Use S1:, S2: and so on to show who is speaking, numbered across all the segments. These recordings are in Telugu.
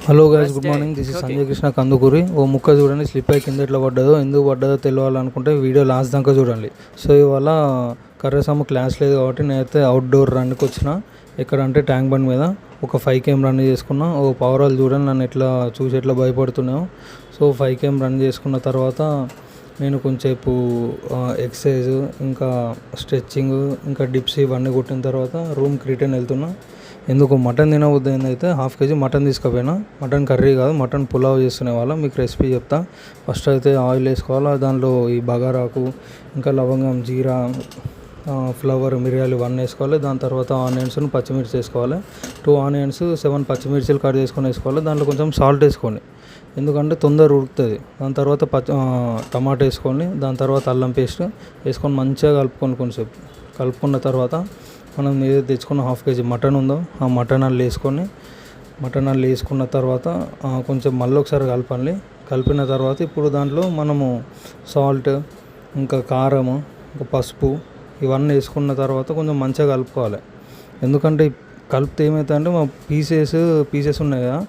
S1: Hello guys, good morning. This is Sanjay Krishna Kandukuri. ఓ ముక్క చూడండి, స్లిప్ అయి కింద ఎట్లా పడ్డదో, ఎందుకు పడ్డదో తెలియాలనుకుంటే వీడియో లాస్ట్ దాకా చూడండి. సో ఇవాళ కర్రసాము క్లాస్ లేదు కాబట్టి నేనైతే అవుట్డోర్ రన్కి వచ్చిన. ఎక్కడంటే ట్యాంక్ బండ్ మీద ఒక 5km రన్ చేసుకున్నా. ఓ పవరాలు చూడండి నన్ను ఎట్లా చూసి ఎట్లా భయపడుతున్నావు. సో 5km రన్ చేసుకున్న తర్వాత నేను కొంచెంసేపు ఎక్సర్సైజ్, ఇంకా స్ట్రెచ్చింగ్, ఇంకా డిప్స్ ఇవన్నీ కొట్టిన తర్వాత రూమ్కి రిటర్న్ వెళ్తున్నా. ఎందుకు మటన్ తినవద్దు అయితే ½ kg మటన్ తీసుకుపోయినా. మటన్ కర్రీ కాదు, మటన్ పులావ్ చేసుకునే వాళ్ళ. మీకు రెసిపీ చెప్తా. ఫస్ట్ అయితే ఆయిల్ వేసుకోవాలి, దానిలో ఈ బగారాకు, ఇంకా లవంగం, జీరా, ఫ్లవర్, మిరియాలు ఇవన్నీ వేసుకోవాలి. దాని తర్వాత ఆనియన్స్, పచ్చిమిర్చి వేసుకోవాలి. 2 ఆనియన్స్, 7 పచ్చిమిర్చిలు కట్ చేసుకొని వేసుకోవాలి. దాంట్లో కొంచెం సాల్ట్ వేసుకోండి, ఎందుకంటే తొందర ఉడుకుతుంది. దాని తర్వాత టమాటా వేసుకోండి. దాని తర్వాత అల్లం పేస్ట్ వేసుకొని మంచిగా కలుపుకొని కొంచెంసేపు కలుపుకున్న తర్వాత మనం ఏదైతే తెచ్చుకున్న ½ kg మటన్ ఉందో ఆ మటన్ అల్లు వేసుకున్న తర్వాత కొంచెం మళ్ళీ ఒకసారి కలపాలి. కలిపిన తర్వాత ఇప్పుడు దాంట్లో మనము సాల్ట్, ఇంకా కారము, ఇంకా పసుపు ఇవన్నీ వేసుకున్న తర్వాత కొంచెం మంచిగా కలుపుకోవాలి. ఎందుకంటే కలిపితే ఏమవుతుందంటే మా పీసెస్ ఉన్నాయి కదా,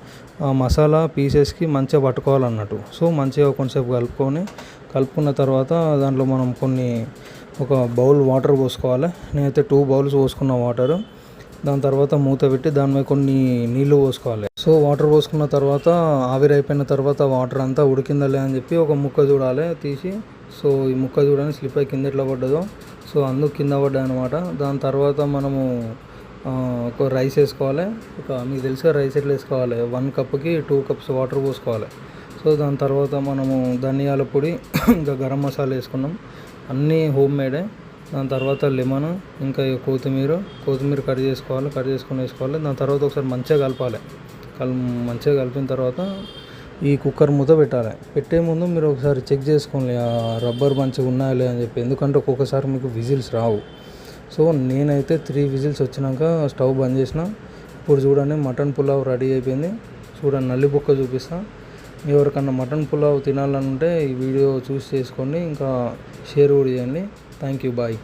S1: ఆ మసాలా పీసెస్కి మంచిగా పట్టుకోవాలన్నట్టు. సో మంచిగా కొంచెంసేపు కలుపుకున్న తర్వాత దాంట్లో మనం ఒక బౌల్ వాటర్ పోసుకోవాలి. నేనైతే 2 బౌల్స్ పోసుకున్న వాటర్. దాని తర్వాత మూత పెట్టి దాని మీద కొన్ని నీళ్లు పోసుకోవాలి. సో వాటర్ పోసుకున్న తర్వాత ఆవిరి అయిపోయిన తర్వాత వాటర్ అంతా ఉడికిందలే అని చెప్పి ఒక ముక్క చూడాలి తీసి. సో ఈ ముక్క చూడని స్లిప్ అయి కింద ఎట్లా పడ్డదో, సో అందుకు కింద పడ్డాయి అనమాట. దాని తర్వాత మనము ఒక రైస్ వేసుకోవాలి. మీకు తెలుసుగా రైస్ ఎట్లా వేసుకోవాలి, 1 కప్కి 2 కప్స్ వాటర్ పోసుకోవాలి. సో దాని తర్వాత మనము ధనియాల పొడి, ఇంకా గరం మసాలా వేసుకున్నాం, అన్నీ హోమ్ మేడే. దాని తర్వాత లెమన్, ఇంకా కొత్తిమీర కట్ చేసుకొని వేసుకోవాలి. దాని తర్వాత ఒకసారి మంచిగా కలపాలి. మంచిగా కలిపిన తర్వాత ఈ కుక్కర్ మూత పెట్టే ముందు మీరు ఒకసారి చెక్ చేసుకోండి ఆ రబ్బర్ మంచిగా ఉన్నాయా లేదా అని చెప్పి, ఎందుకంటే ఒక్కొక్కసారి మీకు విజిల్స్ రావు. సో నేనైతే 3 విజిల్స్ వచ్చినాక స్టవ్ బంద్ చేసిన. ఇప్పుడు చూడండి మటన్ పులావ్ రెడీ అయిపోయింది. చూడండి నల్లిబొక్క చూపిస్తా. ఎవరికన్నా మటన్ పులావ్ తినాలనుంటే ఈ వీడియో చూసి చేసుకోండి, ఇంకా షేర్ కూడా చేయండి. Thank you, bye.